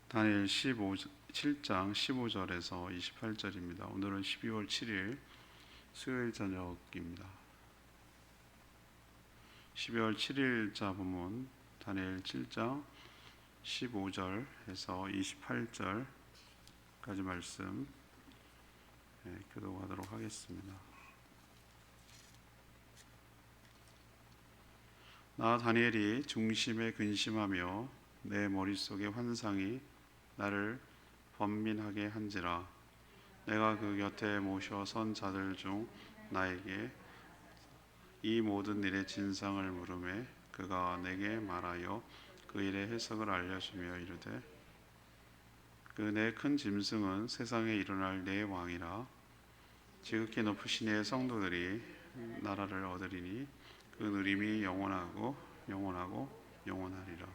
다니엘 7장 15절에서 28절입니다. 오늘은 12월 7일 수요일 저녁입니다. 12월 7일자 본문 다니엘 7장 15절에서 28절까지 말씀 교독하도록 하겠습니다. 나 다니엘이 중심에 근심하며 내 머릿속의 환상이 나를 번민하게 한지라. 내가 그 곁에 모셔 선 자들 중 나에게 이 모든 일의 진상을 물으매 그가 내게 말하여 그 일의 해석을 알려주며 이르되, 그 내 큰 짐승은 세상에 일어날 내 왕이라. 지극히 높으신 이의 성도들이 나라를 얻으리니 그 누림이 영원하고 영원하리라.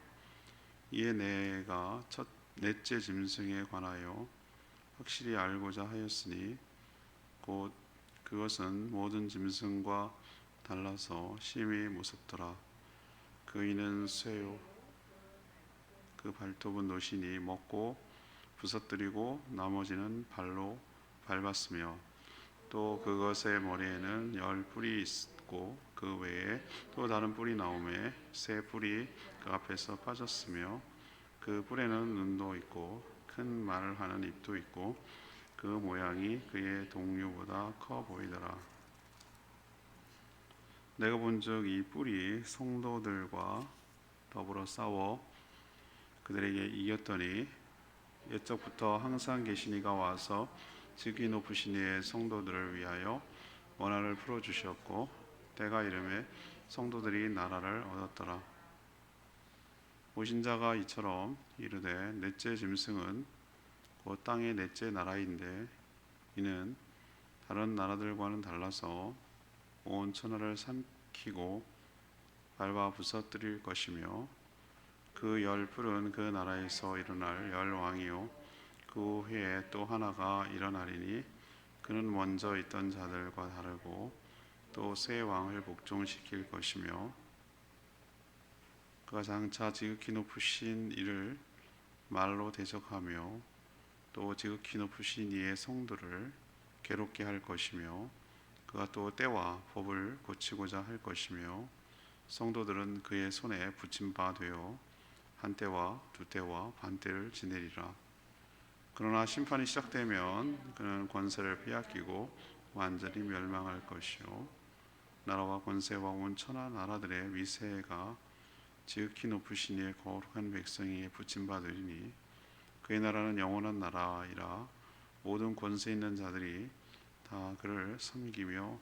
이에 내가 넷째 짐승에 관하여 확실히 알고자 하였으니 곧 그것은 모든 짐승과 달라서 심히 무섭더라. 그 이는 쇠요 그 발톱은 노시니 먹고 부서뜨리고 나머지는 발로 밟았으며, 또 그것의 머리에는 10뿔이 있고 그 외에 또 다른 뿔이 나오매 새 뿔이 그 앞에서 빠졌으며, 그 뿔에는 눈도 있고 큰 말을 하는 입도 있고 그 모양이 그의 동류보다 커 보이더라. 내가 본즉 이 뿔이 성도들과 더불어 싸워 그들에게 이겼더니 옛적부터 항상 계신 이가 와서 지극히 높으신 이의 성도들을 위하여 원한을 풀어주셨고 때가 이르매 성도들이 나라를 얻었더라. 오신 자가 이처럼 이르되, 넷째 짐승은 곧 땅의 넷째 나라인데 이는 다른 나라들과는 달라서 온 천하를 삼키고 밟아 부서뜨릴 것이며, 그 10뿔은 그 나라에서 일어날 10왕이요 그 후에 또 하나가 일어나리니 그는 먼저 있던 자들과 다르고 또 새 왕을 복종시킬 것이며, 그가 장차 지극히 높으신 이를 말로 대적하며 또 지극히 높으신 이의 성도를 괴롭게 할 것이며, 그가 또 때와 법을 고치고자 할 것이며, 성도들은 그의 손에 붙임 바 되어 한 때와 두 때와 반 때를 지내리라. 그러나 심판이 시작되면 그는 권세를 빼앗기고 완전히 멸망할 것이요 나라와 권세와 온 천하 나라들의 위세가 지극히 높으신 이의 거룩한 백성에게 붙임 바 되리니 그의 나라는 영원한 나라이라. 모든 권세 있는 자들이 다 그를 섬기며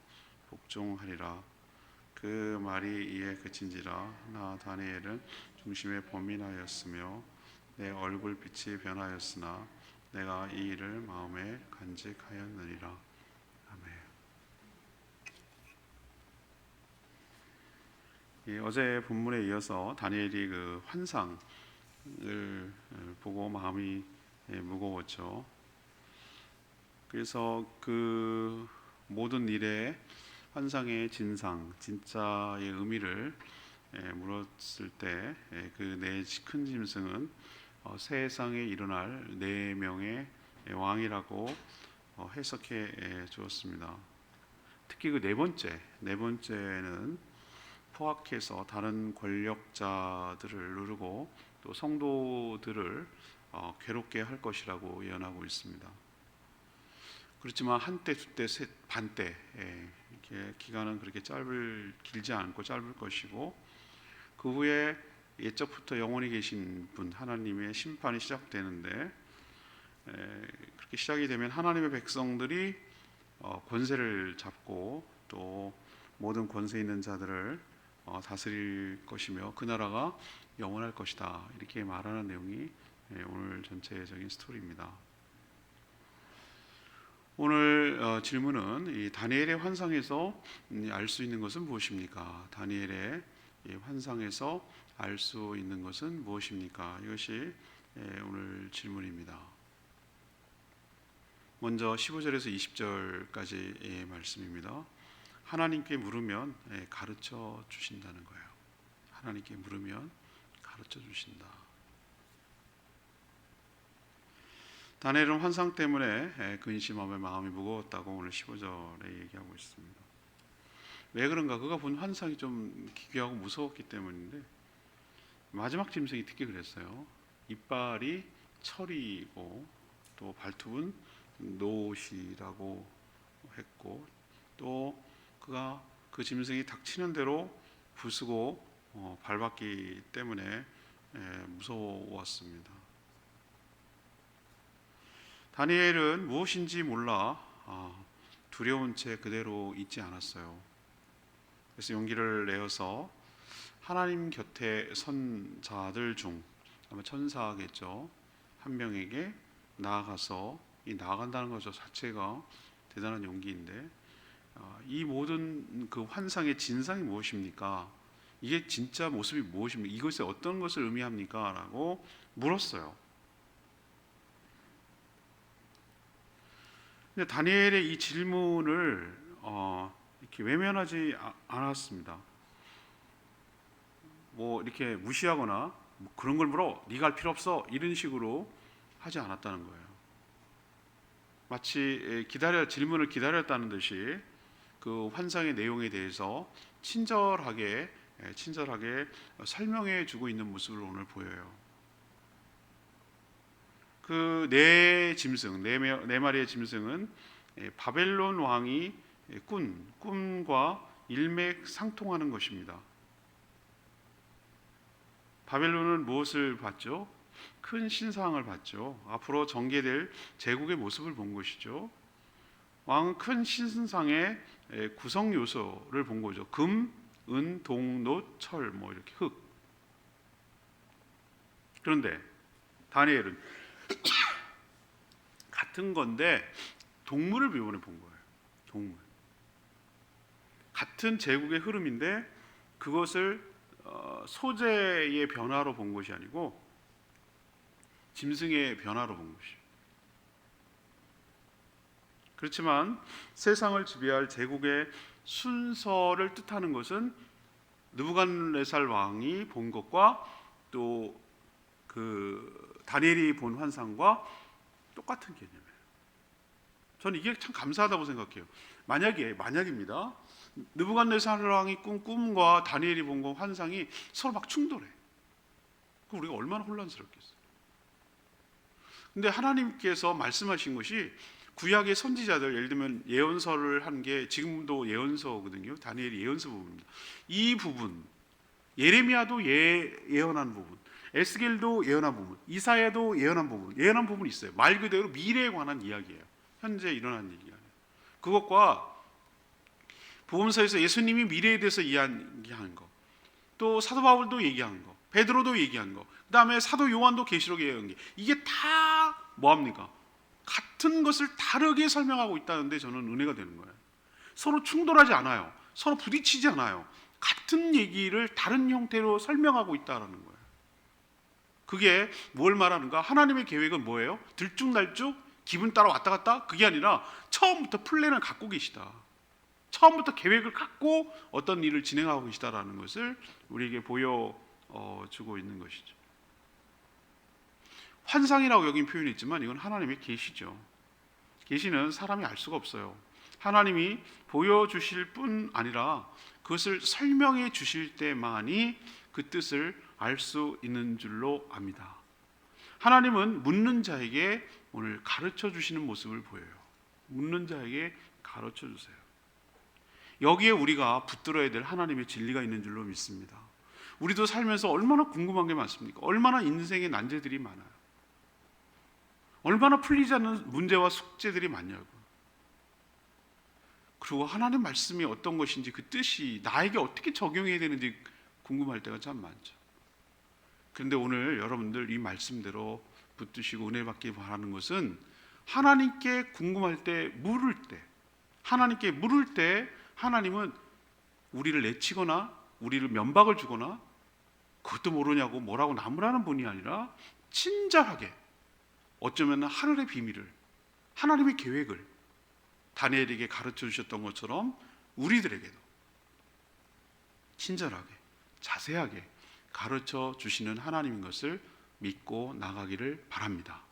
복종하리라. 그 말이 이에 그친지라. 나 다니엘은 중심에 번민하였으며 내 얼굴빛이 변하였으나 내가 이 일을 마음에 간직하였느니라. 아멘. 어제 본문에 이어서 다니엘이 그 환상을 보고 마음이 무거웠죠. 그래서 그 모든 일의 환상의 진상, 진짜의 의미를 물었을 때 그 네 큰 짐승은 세상에 일어날 4명의 왕이라고 해석해 주었습니다. 특히 그 네 번째는 포악해서 다른 권력자들을 누르고 또 성도들을 괴롭게 할 것이라고 예언하고 있습니다. 그렇지만 한때, 두때, 반때 이렇게 기간은 그렇게 길지 않고 짧을 것이고, 그 후에 옛적부터 영원히 계신 분 하나님의 심판이 시작되는데, 그렇게 시작이 되면 하나님의 백성들이 권세를 잡고 또 모든 권세 있는 자들을 다스릴 것이며 그 나라가 영원할 것이다, 이렇게 말하는 내용이 오늘 전체적인 스토리입니다. 오늘 질문은 이 다니엘의 환상에서 알 수 있는 것은 무엇입니까? 다니엘의 환상에서 알 수 있는 것은 무엇입니까? 이것이 오늘 질문입니다. 먼저 15절에서 20절까지의 말씀입니다. 하나님께 물으면 가르쳐 주신다는 거예요. 하나님께 물으면 가르쳐 주신다. 다니엘은 환상 때문에 근심하며 마음이 무거웠다고 오늘 15절에 얘기하고 있습니다. 왜 그런가? 그가 본 환상이 좀 기괴하고 무서웠기 때문인데, 마지막 짐승이 특히 그랬어요. 이빨이 철이고 또 발톱은 노옷이라고 했고, 또 그가 그 짐승이 닥치는 대로 부수고 밟았기 때문에 무서웠습니다. 다니엘은 무엇인지 몰라 두려운 채 그대로 있지 않았어요. 그래서 용기를 내어서 하나님 곁에 선 자들 중 아마 천사겠죠, 한 명에게 나아가서, 이 나아간다는 것 자체가 대단한 용기인데, 이 모든 그 환상의 진상이 무엇입니까? 이게 진짜 모습이 무엇입니까? 이것이 어떤 것을 의미합니까? 라고 물었어요. 근데 다니엘의 이 질문을 이렇게 외면하지 않았습니다. 뭐 이렇게 무시하거나 뭐 그런 걸 물어, 네가 할 필요 없어, 이런 식으로 하지 않았다는 거예요. 마치 질문을 기다렸다는 듯이 그 환상의 내용에 대해서 친절하게 설명해 주고 있는 모습을 오늘 보여요. 그 네 마리의 짐승은 바벨론 왕이 꿈과 일맥상통하는 것입니다. 바벨론은 무엇을 봤죠? 큰 신상을 봤죠. 앞으로 전개될 제국의 모습을 본 것이죠. 왕은 큰 신상의 구성 요소를 본 거죠. 금, 은, 동, 노, 철, 뭐 이렇게 흙. 그런데 다니엘은 같은 건데 동물을 이번에 본 거예요. 동물. 같은 제국의 흐름인데 그것을 소재의 변화로 본 것이 아니고 짐승의 변화로 본 것이죠. 그렇지만 세상을 지배할 제국의 순서를 뜻하는 것은 느부갓네살 왕이 본 것과 또 그 다니엘이 본 환상과 똑같은 개념이에요. 저는 이게 참 감사하다고 생각해요. 만약입니다. 느부갓네살 왕이 꾼 꿈과 다니엘이 본 거 환상이 서로 막 충돌해. 그럼 우리가 얼마나 혼란스럽겠어요. 근데 하나님께서 말씀하신 것이 구약의 선지자들, 예를 들면 예언서를 한 게 지금도 예언서거든요. 다니엘이 예언서 부분입니다. 이 부분, 예레미야도 예언한 부분, 에스겔도 예언한 부분, 이사야도 예언한 부분이 있어요. 말 그대로 미래에 관한 이야기예요. 현재 일어난 얘기가 아니에요. 그것과 복음서에서 예수님이 미래에 대해서 이야기한 거, 또 사도 바울도 얘기한 거, 베드로도 얘기한 거, 그 다음에 사도 요한도 계시록에 얘기한 게, 이게 다 뭐합니까? 같은 것을 다르게 설명하고 있다는데 저는 은혜가 되는 거예요. 서로 충돌하지 않아요. 서로 부딪히지 않아요. 같은 얘기를 다른 형태로 설명하고 있다는 거예요. 그게 뭘 말하는가? 하나님의 계획은 뭐예요? 들쭉날쭉 기분 따라 왔다 갔다? 그게 아니라 처음부터 플랜을 갖고 계시다. 처음부터 계획을 갖고 어떤 일을 진행하고 계시다라는 것을 우리에게 보여주고 있는 것이죠. 환상이라고 여긴 표현이 있지만 이건 하나님의 계시죠. 계시는 사람이 알 수가 없어요. 하나님이 보여주실 뿐 아니라 그것을 설명해 주실 때만이 그 뜻을 알 수 있는 줄로 압니다. 하나님은 묻는 자에게 오늘 가르쳐 주시는 모습을 보여요. 묻는 자에게 가르쳐 주세요. 여기에 우리가 붙들어야 될 하나님의 진리가 있는 줄로 믿습니다. 우리도 살면서 얼마나 궁금한 게 많습니까? 얼마나 인생의 난제들이 많아요. 얼마나 풀리지 않는 문제와 숙제들이 많냐고. 그리고 하나님 말씀이 어떤 것인지, 그 뜻이 나에게 어떻게 적용해야 되는지 궁금할 때가 참 많죠. 그런데 오늘 여러분들 이 말씀대로 붙드시고 은혜 받기 바라는 것은, 하나님께 궁금할 때, 하나님께 물을 때 하나님은 우리를 내치거나 우리를 면박을 주거나 그것도 모르냐고 뭐라고 나무라는 분이 아니라 친절하게, 어쩌면 하늘의 비밀을, 하나님의 계획을 다니엘에게 가르쳐 주셨던 것처럼 우리들에게도 친절하게, 자세하게 가르쳐 주시는 하나님인 것을 믿고 나가기를 바랍니다.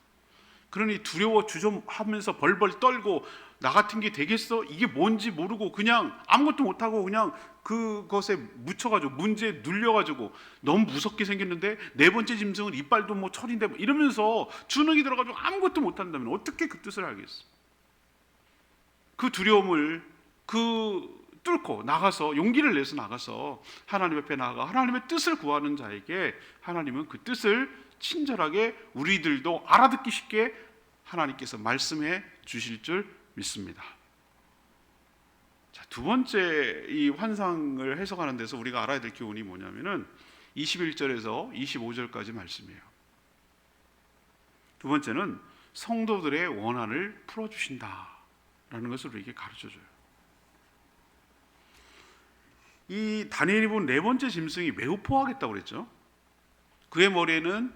그러니 두려워 주저하면서 벌벌 떨고 나 같은 게 되겠어? 이게 뭔지 모르고 그냥 아무것도 못하고 그냥 그것에 묻혀가지고 문제에 눌려가지고 너무 무섭게 생겼는데 네 번째 짐승은 이빨도 뭐 철인데 뭐 이러면서 주눅이 들어가지고 아무것도 못한다면 어떻게 그 뜻을 알겠어? 그 두려움을 뚫고 나가서 용기를 내서 나가서 하나님 앞에 나아가 하나님의 뜻을 구하는 자에게 하나님은 그 뜻을 친절하게 우리들도 알아듣기 쉽게 하나님께서 말씀해 주실 줄 믿습니다. 자, 두 번째 이 환상을 해석하는 데서 우리가 알아야 될 교훈이 뭐냐면은 21절에서 25절까지 말씀이에요. 두 번째는 성도들의 원한을 풀어주신다라는 것을 우리에게 가르쳐줘요. 이 다니엘이 본 네 번째 짐승이 매우 포하겠다고 그랬죠. 그의 머리에는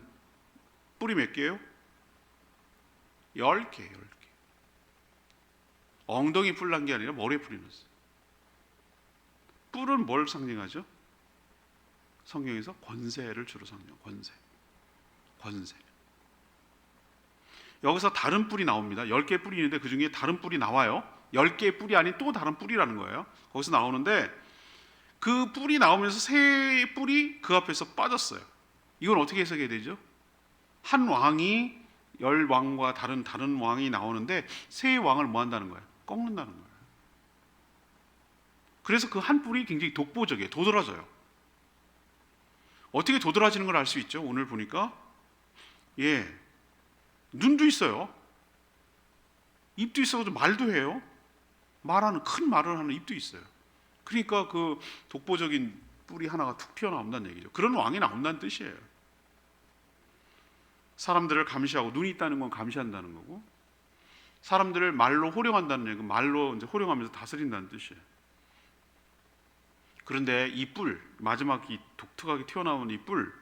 뿔이 몇 개예요? 10개. 엉덩이 뿔 난 게 아니라 머리에 뿔이 났어요. 뿔은 뭘 상징하죠? 성경에서 권세를 주로 상징해요. 권세. 여기서 다른 뿔이 나옵니다. 10개 뿔이 있는데 그 중에 다른 뿔이 나와요. 10개의 뿔이 아닌 또 다른 뿔이라는 거예요. 거기서 나오는데 그 뿔이 나오면서 새 뿔이 그 앞에서 빠졌어요. 이건 어떻게 해석해야 되죠? 한 왕이 10왕과 다른 왕이 나오는데 새 왕을 뭐 한다는 거예요? 꺾는다는 거예요. 그래서 그 한 뿔이 굉장히 독보적이에요. 도드라져요. 어떻게 도드라지는 걸 알 수 있죠? 오늘 보니까 눈도 있어요. 입도 있어가지고 말도 해요. 큰 말을 하는 입도 있어요. 그러니까 그 독보적인 뿔이 하나가 툭 튀어나온다는 얘기죠. 그런 왕이 나온다는 뜻이에요. 사람들을 감시하고 눈이 있다는 건 감시한다는 거고, 사람들을 말로 호령한다는 얘기는 말로 이제 호령하면서 다스린다는 뜻이에요. 그런데 이 뿔, 마지막 이 독특하게 튀어나온 이 뿔,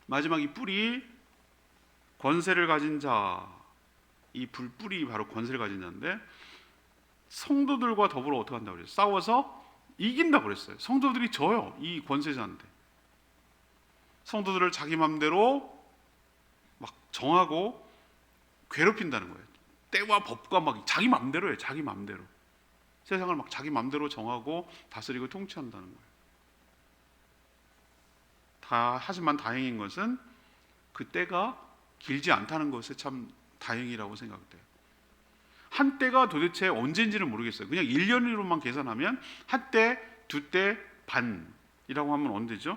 마지막 이 뿔이 권세를 가진 자, 이 뿔이 바로 권세를 가진 자인데 성도들과 더불어 어떻게 한다고 그랬어요? 싸워서 이긴다고 그랬어요. 성도들이 져요, 이 권세자한테. 성도들을 자기 맘대로 막 정하고 괴롭힌다는 거예요. 때와 법과 막 자기 맘대로 해요. 자기 맘대로. 세상을 막 자기 맘대로 정하고 다스리고 통치한다는 거예요. 하지만 다행인 것은 그 때가 길지 않다는 것에 참 다행이라고 생각돼요. 한때가 도대체 언제인지는 모르겠어요. 그냥 1년으로만 계산하면 한때, 두때 반이라고 하면 언제죠?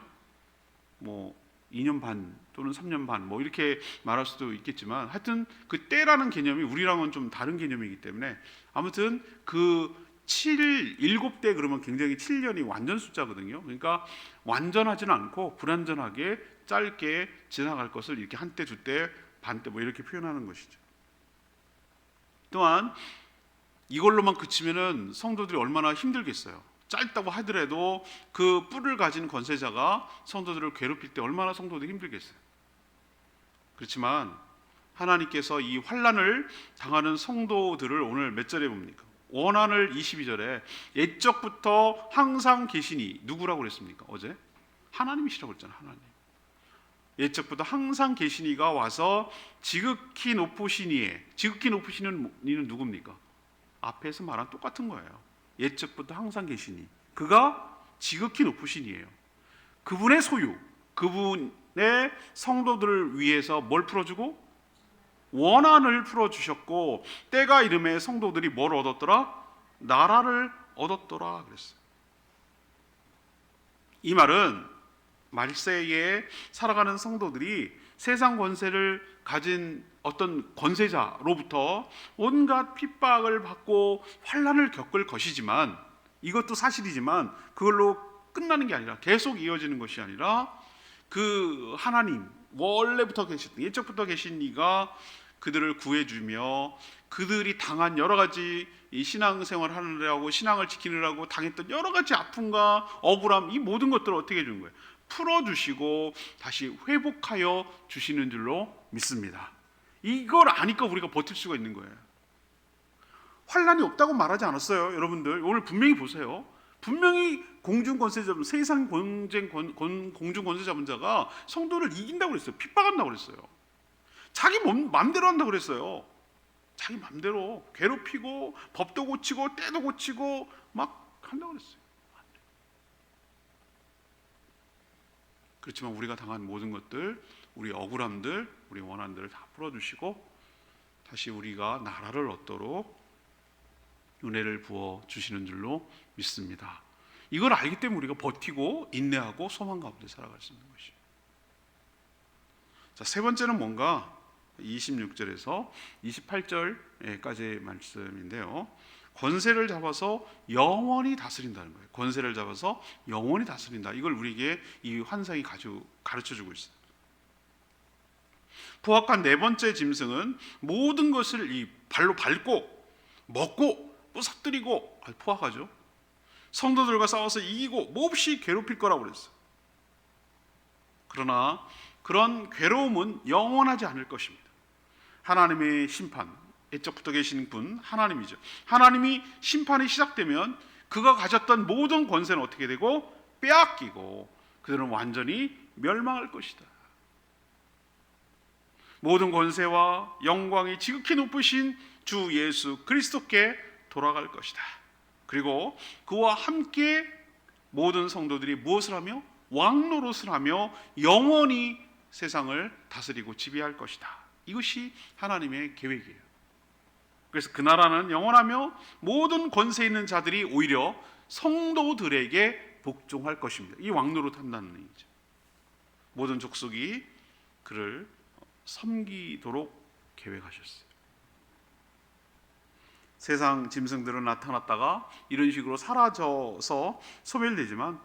뭐 2년 반 또는 3년 반 뭐 이렇게 말할 수도 있겠지만, 하여튼 그 때라는 개념이 우리랑은 좀 다른 개념이기 때문에 아무튼 그 7대 그러면 굉장히 7년이 완전 숫자거든요. 그러니까 완전하지는 않고 불완전하게 짧게 지나갈 것을 이렇게 한때, 두때, 반때 뭐 이렇게 표현하는 것이죠. 또한 이걸로만 그치면은 성도들이 얼마나 힘들겠어요. 짧다고 하더라도 그 뿔을 가진 권세자가 성도들을 괴롭힐 때 얼마나 성도들이 힘들겠어요. 그렇지만 하나님께서 이 환난을 당하는 성도들을 오늘 몇 절에 봅니까? 원한을 22절에 옛적부터 항상 계시니, 누구라고 그랬습니까? 어제 하나님이시라고 했잖아요. 하나님. 옛적부터 항상 계시니가 와서 지극히 높으시니에, 지극히 높으시는 이는 누굽니까? 앞에서 말한 똑같은 거예요. 옛적부터 항상 계시니, 그가 지극히 높으시니예요. 그분의 소유, 그분의 성도들을 위해서 뭘 풀어주고? 원한을 풀어주셨고, 때가 이름에 성도들이 뭘 얻었더라? 나라를 얻었더라 그랬어요. 이 말은 말세에 살아가는 성도들이 세상 권세를 가진 어떤 권세자로부터 온갖 핍박을 받고 환난을 겪을 것이지만, 이것도 사실이지만 그걸로 끝나는 게 아니라 계속 이어지는 것이 아니라 그 하나님 원래부터 계셨던, 옛적부터 계신 이가 그들을 구해주며 그들이 당한 여러 가지 이 신앙생활을 하느라고 신앙을 지키느라고 당했던 여러 가지 아픔과 억울함, 이 모든 것들을 어떻게 해주는 거예요? 풀어주시고 다시 회복하여 주시는 줄로 믿습니다. 이걸 아니까 우리가 버틸 수가 있는 거예요. 환난이 없다고 말하지 않았어요. 여러분들 오늘 분명히 보세요. 분명히 공중권세자분, 세상 공중권세자분 자가 성도를 이긴다고 그랬어요. 핍박한다고 그랬어요. 자기 맘대로 한다고 그랬어요. 자기 맘대로 괴롭히고 법도 고치고 때도 고치고 막 한다고 그랬어요. 그렇지만 우리가 당한 모든 것들, 우리 억울함들, 우리 원한들을 다 풀어주시고 다시 우리가 나라를 얻도록 은혜를 부어 주시는 줄로 믿습니다. 이걸 알기 때문에 우리가 버티고 인내하고 소망 가운데 살아갈 수 있는 것이에요. 자, 세 번째는 뭔가 26절에서 28절까지의 말씀인데요. 권세를 잡아서 영원히 다스린다는 거예요. 권세를 잡아서 영원히 다스린다. 이걸 우리에게 이 환상이 가르쳐주고 있어요. 포악한 네 번째 짐승은 모든 것을 이 발로 밟고 먹고 부서뜨리고, 포악하죠. 성도들과 싸워서 이기고 몹시 괴롭힐 거라고 그랬어요. 그러나 그런 괴로움은 영원하지 않을 것입니다. 하나님의 심판, 애적부터 계신 분 하나님이죠. 하나님이 심판이 시작되면 그가 가졌던 모든 권세는 어떻게 되고 빼앗기고 그들은 완전히 멸망할 것이다. 모든 권세와 영광이 지극히 높으신 주 예수 그리스도께 돌아갈 것이다. 그리고 그와 함께 모든 성도들이 무엇을 하며 왕노릇을 하며 영원히 세상을 다스리고 지배할 것이다. 이것이 하나님의 계획이에요. 그래서 그 나라는 영원하며 모든 권세 있는 자들이 오히려 성도들에게 복종할 것입니다. 이 왕노릇 한다는 얘기죠. 모든 족속이 그를 섬기도록 계획하셨어요. 세상 짐승들은 나타났다가 이런 식으로 사라져서 소멸되지만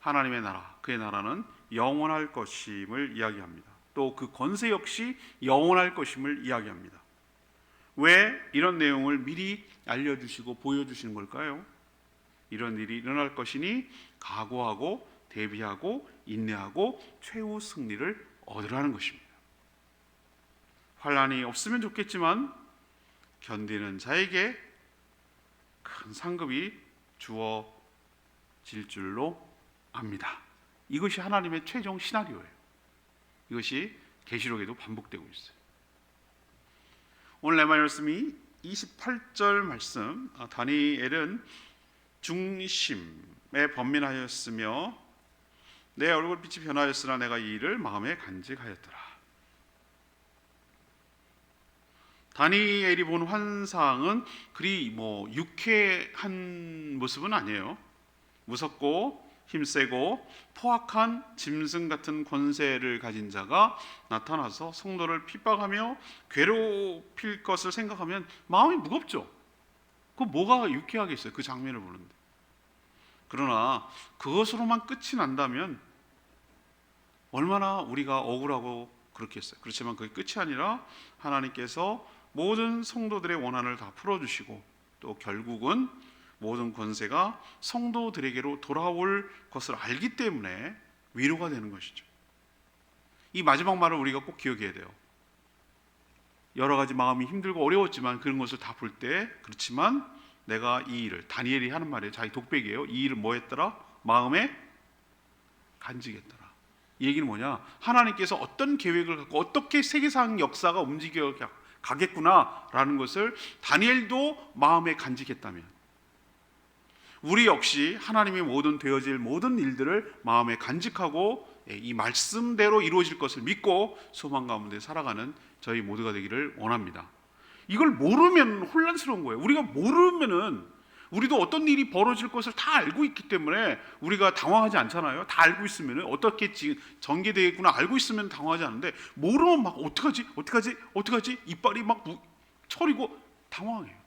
하나님의 나라, 그의 나라는 영원할 것임을 이야기합니다. 또 그 권세 역시 영원할 것임을 이야기합니다. 왜 이런 내용을 미리 알려주시고 보여주시는 걸까요? 이런 일이 일어날 것이니 각오하고 대비하고 인내하고 최후 승리를 얻으라는 것입니다. 환난이 없으면 좋겠지만 견디는 자에게 큰 상급이 주어질 줄로 압니다. 이것이 하나님의 최종 시나리오예요. 이것이 계시록에도 반복되고 있어요. 오늘 내 말씀이 28절 말씀, 다니엘은 중심에 번민하였으며 내 얼굴빛이 변하였으나 내가 이 일을 마음에 간직하였더라. 다니엘이 본 환상은 그리 유쾌한 모습은 아니에요. 무섭고 힘세고 포악한 짐승 같은 권세를 가진 자가 나타나서 성도를 핍박하며 괴롭힐 것을 생각하면 마음이 무겁죠. 그 뭐가 유쾌하겠어요, 그 장면을 보는데. 그러나 그것으로만 끝이 난다면 얼마나 우리가 억울하고 그렇겠어요. 그렇지만 그게 끝이 아니라 하나님께서 모든 성도들의 원한을 다 풀어주시고 또 결국은 모든 권세가 성도들에게로 돌아올 것을 알기 때문에 위로가 되는 것이죠. 이 마지막 말을 우리가 꼭 기억해야 돼요. 여러 가지 마음이 힘들고 어려웠지만 그런 것을 다 볼 때, 그렇지만 내가 이 일을, 다니엘이 하는 말이에요. 자기 독백이에요. 이 일을 뭐 했더라? 마음에 간직했더라. 이 얘기는 뭐냐? 하나님께서 어떤 계획을 갖고 어떻게 세계상 역사가 움직여 가겠구나라는 것을 다니엘도 마음에 간직했다면 우리 역시 하나님의 모든 되어질 모든 일들을 마음에 간직하고 이 말씀대로 이루어질 것을 믿고 소망 가운데 살아가는 저희 모두가 되기를 원합니다. 이걸 모르면 혼란스러운 거예요. 우리가 모르면은 우리도 어떤 일이 벌어질 것을 다 알고 있기 때문에 우리가 당황하지 않잖아요. 다 알고 있으면 어떻게 전개되겠구나 알고 있으면 당황하지 않는데 모르면 막 어떡하지 이빨이 막 처리고 당황해요.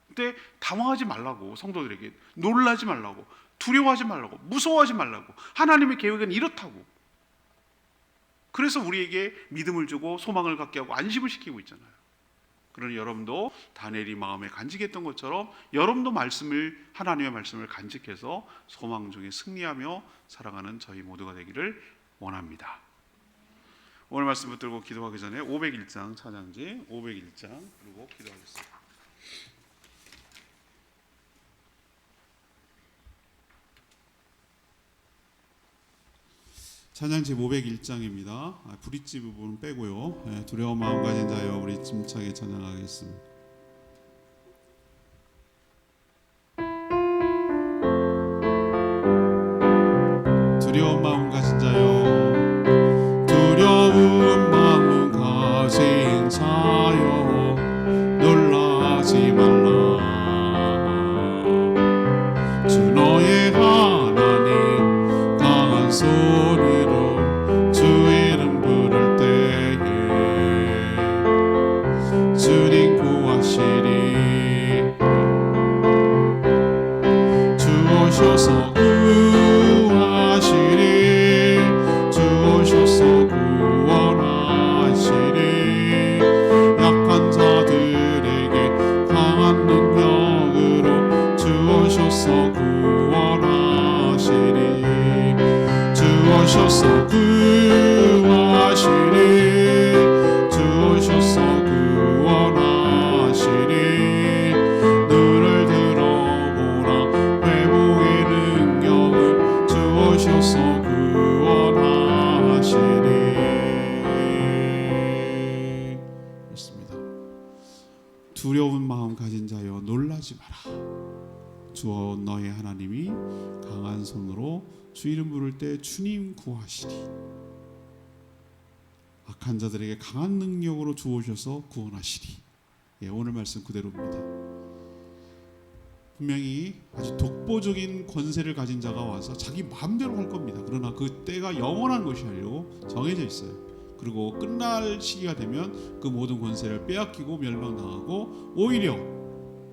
근데 당황하지 말라고, 성도들에게 놀라지 말라고, 두려워하지 말라고, 무서워하지 말라고. 하나님의 계획은 이렇다고. 그래서 우리에게 믿음을 주고 소망을 갖게 하고 안심을 시키고 있잖아요. 그러니 여러분도 다니엘이 마음에 간직했던 것처럼 여러분도 하나님의 말씀을 간직해서 소망 중에 승리하며 살아가는 저희 모두가 되기를 원합니다. 오늘 말씀 붙들고 기도하기 전에 501장 찬양지 501장 그리고 기도하겠습니다. 찬양지 501장입니다. 브릿지 부분은 빼고요. 두려운 마음 가진 자여 우리 침차게 찬양하겠습니다. 두려운 마음 가진 자여 놀라지 마라. 주어 너의 하나님이 강한 손으로 주 이름 부를 때 주님 구하시리. 악한 자들에게 강한 능력으로 주 오셔서 구원하시리. 오늘 말씀 그대로입니다. 분명히 아주 독보적인 권세를 가진 자가 와서 자기 마음대로 할 겁니다. 그러나 그 때가 영원한 것이 아니고 정해져 있어요. 그리고 끝날 시기가 되면 그 모든 권세를 빼앗기고 멸망당하고 오히려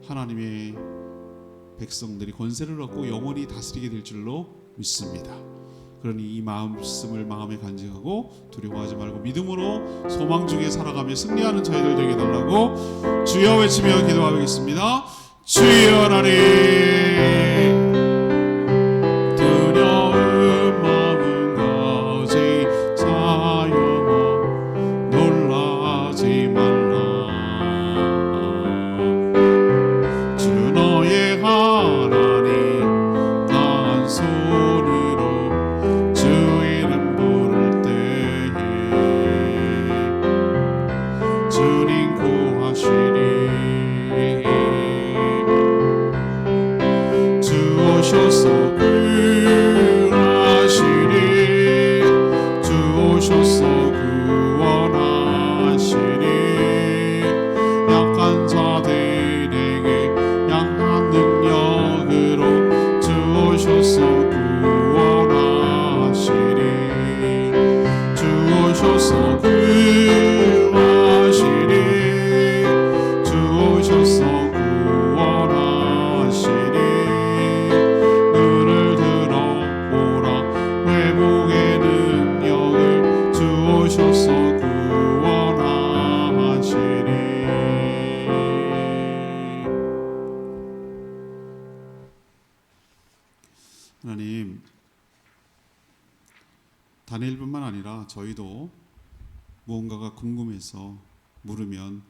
하나님의 백성들이 권세를 얻고 영원히 다스리게 될 줄로 믿습니다. 그러니 이 말씀을 마음에 간직하고 두려워하지 말고 믿음으로 소망 중에 살아가며 승리하는 저희들 되게 해달라고 주여 외치며 기도하겠습니다. 주여 하나님, 두려운 마음 가진 자여 놀라지 말라. 주 너의 하나님 강한 손으로 주 이름 부를 때에 주님 구하시리. 오셔서 구하시리. 주 오셔서 구원하시리. 약한 자들에게 약한 능력으로 주 오셔서 구원하시리. 주 오셔서 구하시리. 주 오셔서 구원하시리. 하나님, 다니엘뿐만 아니라 저희도 무언가가 궁금해서 물으면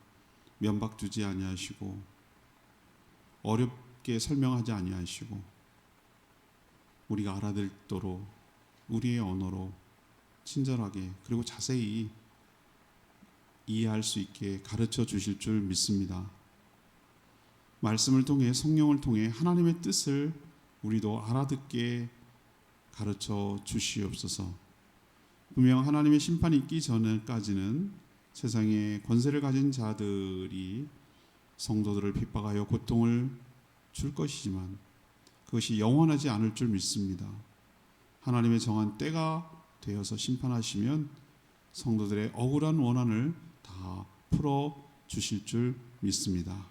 면박 주지 아니하시고 어렵게 설명하지 아니하시고 우리가 알아듣도록 우리의 언어로 친절하게 그리고 자세히 이해할 수 있게 가르쳐 주실 줄 믿습니다. 말씀을 통해 성령을 통해 하나님의 뜻을 우리도 알아듣게 가르쳐 주시옵소서. 분명 하나님의 심판이 있기 전까지는 세상에 권세를 가진 자들이 성도들을 핍박하여 고통을 줄 것이지만 그것이 영원하지 않을 줄 믿습니다. 하나님의 정한 때가 되어서 심판하시면 성도들의 억울한 원한을 다 풀어 주실 줄 믿습니다.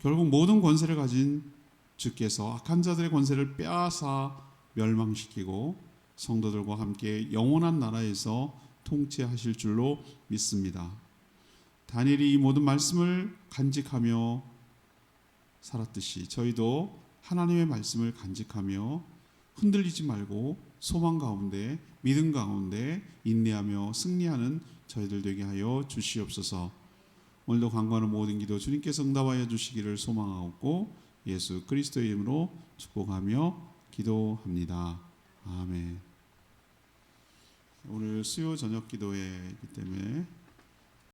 결국 모든 권세를 가진 주께서 악한 자들의 권세를 빼앗아 멸망시키고 성도들과 함께 영원한 나라에서 통치하실 줄로 믿습니다. 다니엘이 이 모든 말씀을 간직하며 살았듯이 저희도 하나님의 말씀을 간직하며 흔들리지 말고 소망 가운데 믿음 가운데 인내하며 승리하는 저희들 되게 하여 주시옵소서. 오늘도 간구하는 모든 기도 주님께서 응답하여 주시기를 소망하옵고 예수 그리스도의 이름으로 축복하며 기도합니다. 아멘. 오늘 수요 저녁 기도회이기 때문에